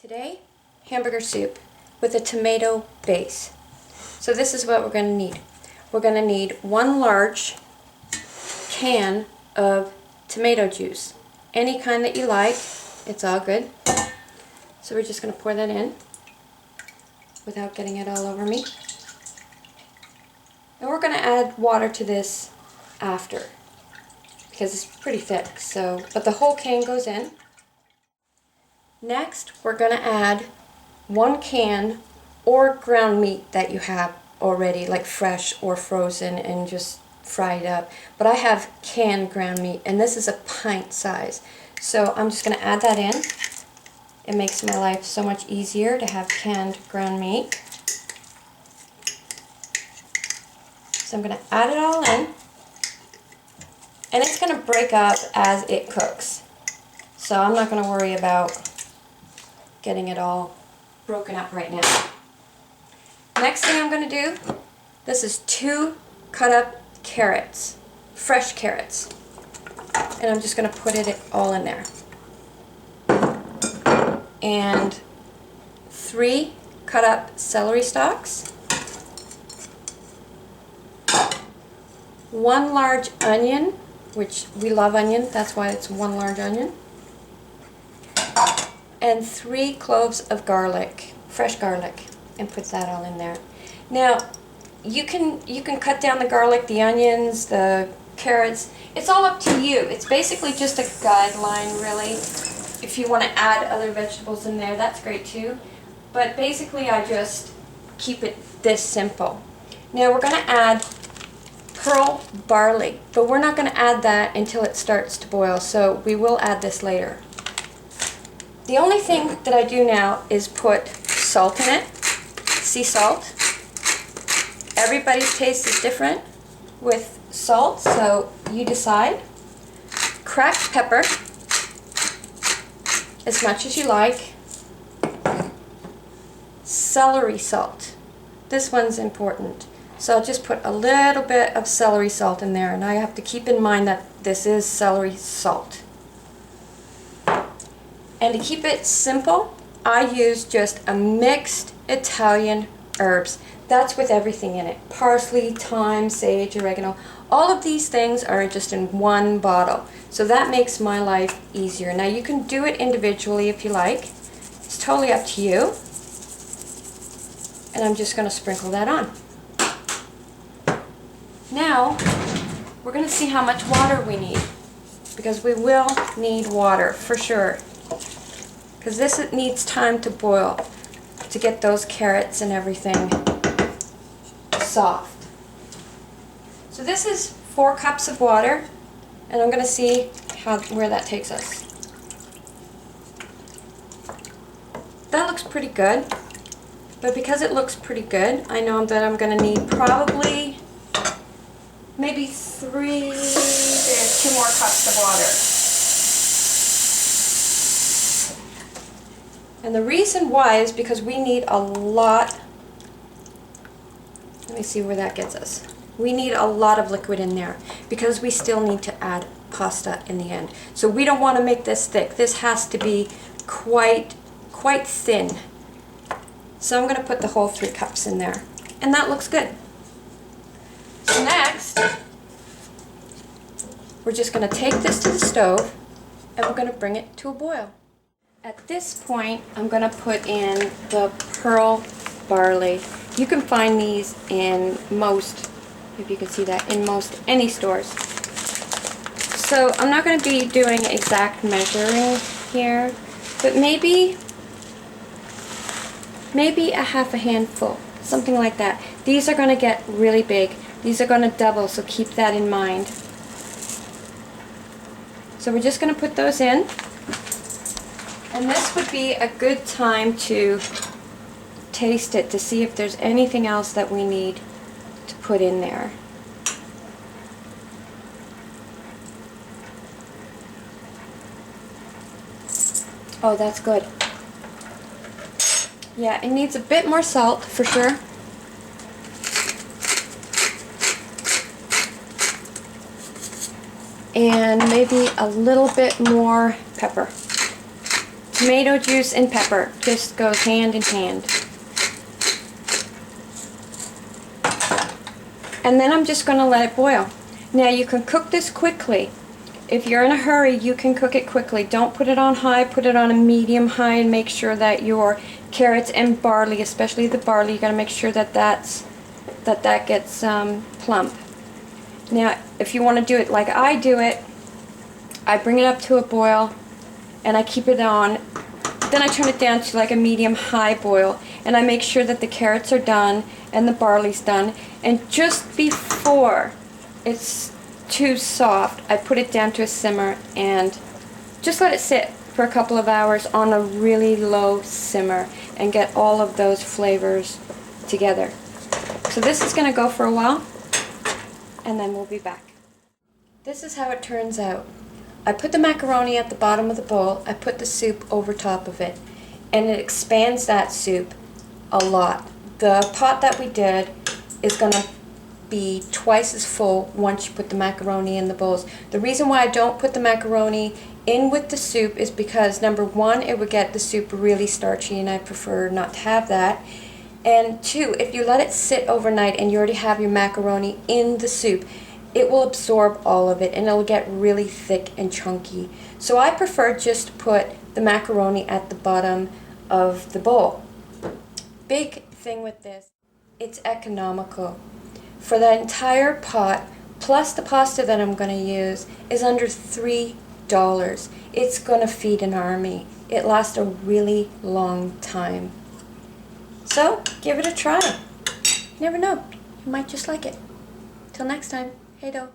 Today, hamburger soup with a tomato base. So this is what we're going to need. We're going to need 1 large can of tomato juice. Any kind that you like, it's all good. So we're just going to pour that in without getting it all over me. And we're going to add water to this after because it's pretty thick. But the whole can goes in. Next, we're going to add 1 can or ground meat that you have already, like fresh or frozen and just fried up. But I have canned ground meat, and this is a pint size. So I'm just going to add that in. It makes my life so much easier to have canned ground meat. So I'm going to add it all in, and it's going to break up as it cooks. So I'm not going to worry about getting it all broken up right now. Next thing I'm going to do, this is 2 cut up carrots, fresh carrots, and I'm just going to put it all in there. And 3 cut up celery stalks, 1 large onion, which we love onion, that's why it's 1 large onion, and 3 cloves of garlic, fresh garlic, and put that all in there. Now, you can cut down the garlic, the onions, the carrots. It's all up to you. It's basically just a guideline, really. If you want to add other vegetables in there, that's great too. But basically, I just keep it this simple. Now, we're going to add pearl barley, but we're not going to add that until it starts to boil, so we will add this later. The only thing that I do now is put salt in it, sea salt. Everybody's taste is different with salt, so you decide. Cracked pepper, as much as you like. Celery salt. This one's important. So I'll just put a little bit of celery salt in there, and I have to keep in mind that this is celery salt. And to keep it simple, I use just a mixed Italian herbs. That's with everything in it. Parsley, thyme, sage, oregano. All of these things are just in 1 bottle. So that makes my life easier. Now you can do it individually if you like. It's totally up to you. And I'm just going to sprinkle that on. Now, we're going to see how much water we need. Because we will need water, for sure. Because this needs time to boil to get those carrots and everything soft. So this is 4 cups of water, and I'm going to see where that takes us. That looks pretty good, but because it looks pretty good, I know that I'm going to need probably maybe 3 to 2 more cups of water. And the reason why is because we need a lot, let me see where that gets us. We need a lot of liquid in there because we still need to add pasta in the end. So we don't want to make this thick. This has to be quite thin. So I'm going to put the whole 3 cups in there. And that looks good. So next, we're just going to take this to the stove and we're going to bring it to a boil. At this point, I'm going to put in the pearl barley. You can find these in most, if you can see that, in most any stores. So I'm not going to be doing exact measuring here, but maybe a half a handful, something like that. These are going to get really big. These are going to double, so keep that in mind. So we're just going to put those in. And this would be a good time to taste it to see if there's anything else that we need to put in there. Oh, that's good. Yeah, it needs a bit more salt for sure. And maybe a little bit more pepper. Tomato juice and pepper just goes hand in hand. And then I'm just going to let it boil. Now you can cook this quickly. If you're in a hurry, you can cook it quickly. Don't put it on high, put it on a medium high, and make sure that your carrots and barley, especially the barley, you got to make sure that that gets plump. Now, if you want to do it like I do it, I bring it up to a boil and I keep it on. Then I turn it down to like a medium-high boil, and I make sure that the carrots are done and the barley's done. And just before it's too soft, I put it down to a simmer and just let it sit for a couple of hours on a really low simmer and get all of those flavors together. So this is going to go for a while, and then we'll be back. This is how it turns out. I put the macaroni at the bottom of the bowl, I put the soup over top of it, and it expands that soup a lot. The pot that we did is going to be twice as full once you put the macaroni in the bowls. The reason why I don't put the macaroni in with the soup is because, number one, it would get the soup really starchy, and I prefer not to have that. And two, if you let it sit overnight and you already have your macaroni in the soup, it will absorb all of it and it'll get really thick and chunky. So I prefer just to put the macaroni at the bottom of the bowl. Big thing with this, it's economical. For the entire pot, plus the pasta that I'm going to use, is under $3. It's going to feed an army. It lasts a really long time. So, give it a try. You never know, you might just like it. Till next time, hey do.